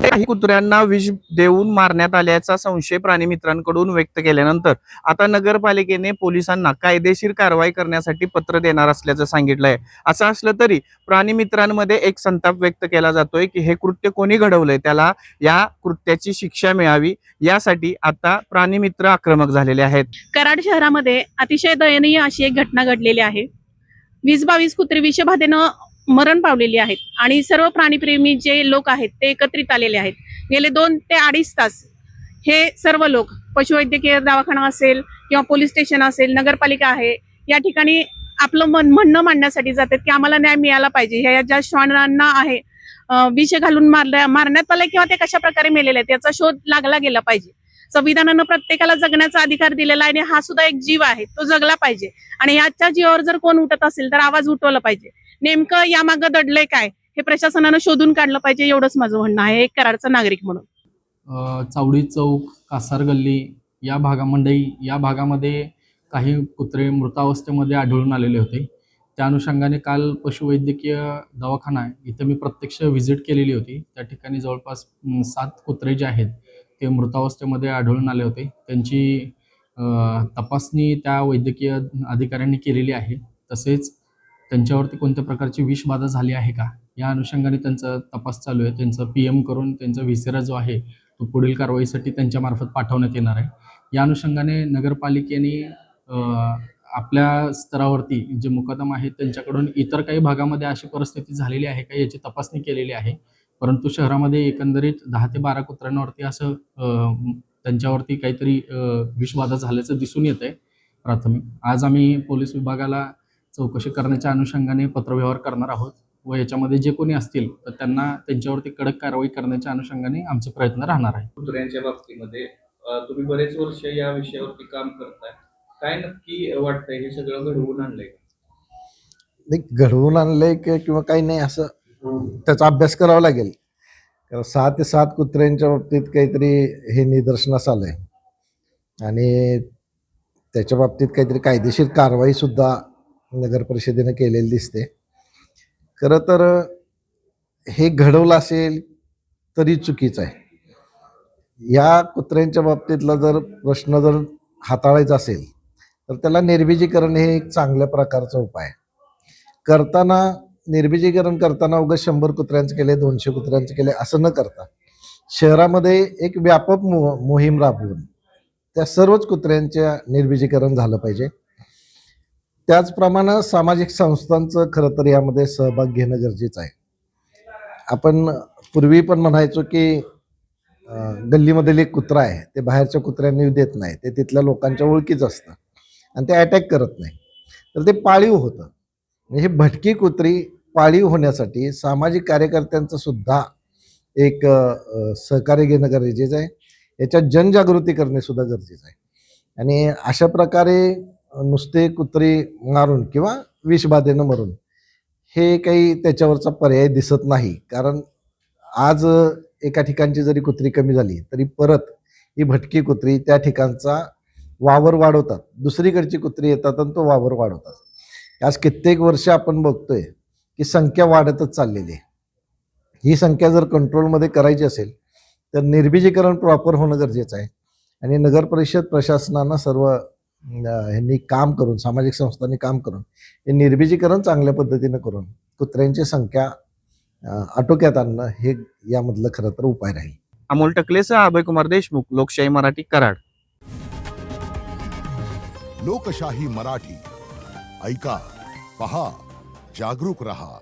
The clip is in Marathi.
काही कुत्र्यांना विष देऊन मारण्यात आल्याचा संशय प्राणी मित्रांकडून व्यक्त केल्यानंतर आता नगरपालिकेने पोलिसांना कायदेशीर कारवाई करण्यासाठी पत्र देणार असल्याचं सांगितलंय। असं असलं तरी प्राणी मित्रांमध्ये एक संताप व्यक्त केला जातोय की हे कृत्य कोणी घडवलंय त्याला या कृत्याची शिक्षा मिळावी, यासाठी आता प्राणी मित्र आक्रमक झालेले आहेत। कराड शहरामध्ये अतिशय दयनीय अशी एक घटना घडलेली आहे। 20-22 कुत्रे विषबाधेनं मरण पावलेली आहेत आणि सर्व प्राणीप्रेमी जे लोक आहेत ते एकत्रित आलेले आहेत। गेले 2 ते 2.5 तास हे सर्व लोक पशुवैद्यकीय दवाखाना असेल किंवा पोलीस स्टेशन असेल, नगरपालिका आहे, या ठिकाणी आपलं म्हणणं मांडण्यासाठी जातात की आम्हाला न्याय मिळाला पाहिजे। ह्या ज्या श्वानांना आहे विष घालून मारण्यात आलंय किंवा ते कशा प्रकारे मेलेले आहेत याचा शोध लागला गेला पाहिजे। संविधानानं प्रत्येकाला जगण्याचा अधिकार दिलेला आहे आणि हा सुद्धा एक जीव आहे, तो जगला पाहिजे आणि याच्या जीवावर जर कोण उठत असेल तर आवाज उठवला पाहिजे। नेमकं यामागं दडलंय काय हे प्रशासनानं शोधून काढलं पाहिजे, एवढंच माझं म्हणणं आहे एक कराडचा नागरिक म्हणून। चावडी चौक, कासार गल्ली या मंडई या भागामध्ये काही कुत्रे मृतावस्थेमध्ये आढळून आलेले होते। त्या अनुषंगाने काल पशुवैद्यकीय दवाखाना इथं मी प्रत्यक्ष व्हिजिट केलेली होती। त्या ठिकाणी जवळपास 7 कुत्रे जे आहेत ते मृतावस्थेमध्ये आढळून आले होते। त्यांची तपासणी त्या वैद्यकीय अधिकाऱ्यांनी केलेली आहे। तसेच त्यांच्यावरती कोणत्या प्रकारची विषबाधा झाली आहे का या अनुषंगाने त्यांचा तपास चालू आहे। त्यांचं PM करून त्यांचा व्हिसेरा जो आहे तो पुढील कारवाईसाठी त्यांच्यामार्फत पाठवण्यात येणार आहे। या अनुषंगाने नगरपालिकेने आपल्या स्तरावरती जे मुकदम आहेत त्यांच्याकडून इतर काही भागामध्ये अशी परिस्थिती झालेली आहे का याची तपासणी केलेली आहे। परंतु शहरामध्ये एकंदरीत 10 ते 12 कुत्र्यांवरती असं त्यांच्यावरती काहीतरी विषबाधा झाल्याचं दिसून येत आहे प्राथमिक। आज आम्ही पोलीस विभागाला चौकशी करण्याच्या अनुषंगाने पत्रव्यवहार करणार आहोत व याच्यामध्ये जे कोणी असतील तर त्यांना त्यांच्यावरती कडक कारवाई करण्याच्या अनुषंगाने आमचे प्रयत्न राहणार आहे। कुत्र्यांच्या बाबतीमध्ये तुम्ही बरेच वर्ष या विषयावरती काम करताय, काय नक्की वाटतंय हे सगळं घडवून आणलंय? नाही, घडवून आणलंय किंवा काही नाही असं त्याचा अभ्यास करावा लागेल। कारण 6 ते 7 कुत्र्यांच्या बाबतीत काहीतरी हे निदर्शनास आलंय आणि त्याच्या बाबतीत काहीतरी कायदेशीर कारवाई सुद्धा नगर परिषदेने केलेली दिसते। खरं तर हे घडवलं असेल तरी चुकीचं आहे। या कुत्र्यांच्या बाबतीतला जर प्रश्न जर हाताळायचा असेल तर त्याला निर्बीजीकरण हे एक चांगल्या प्रकारचा उपाय आहे। करताना निर्बीजीकरण करताना उगाच 100 कुत्र्यांचं केले, 200 कुत्र्यांचं केले असं न करता शहरामध्ये एक व्यापक मोहीम राबवून त्या सर्वच कुत्र्यांच्या निर्बीजीकरण झालं पाहिजे। त्याचप्रमाणे सामाजिक संस्थांचं खरं तर यामध्ये सहभाग घेणं गरजेचं आहे। आपण पूर्वी पण म्हणायचो की गल्लीमधील एक कुत्रा आहे ते बाहेरच्या कुत्र्यांनी देत नाही, ते तिथल्या लोकांच्या ओळखीचं असतं आणि ते अटॅक करत नाही, तर ते पाळीव होतं। हे भटकी कुत्री पाळीव होण्यासाठी सामाजिक कार्यकर्त्यांचं सुद्धा एक सहकार्य घेणं गरजेचं आहे। याच्यात जनजागृती करणे सुद्धा गरजेचं आहे आणि अशा प्रकारे नुसते कुत्री मारून किंवा विषबाधेनं मरून हे काही त्याच्यावरचा पर्याय दिसत नाही। कारण आज एका ठिकाणची जरी कुत्री कमी झाली तरी परत ही भटकी कुत्री त्या ठिकाणचा वावर वाढवतात, दुसरीकडची कुत्री येतात आणि तो वावर वाढवतात। आज कित्येक वर्ष आपण बघतोय की संख्या वाढतच चाललेली आहे। ही संख्या जर कंट्रोलमध्ये करायची असेल तर निर्बीजीकरण प्रॉपर होणं गरजेचं आहे आणि नगर परिषद प्रशासनानं सर्व ह्यांनी काम करून, सामाजिक संस्थांनी काम करून हे निर्बीजीकरण चांगल्या पद्धतीनं करून कुत्र्यांची संख्या आटोक्यात आणणं हे यामधलं खरं तर उपाय राहील। अमोल टकलेसह अभय कुमार देशमुख, लोकशाही मराठी, कराड। लोकशाही मराठी ऐका, पहा, जागरूक रहा।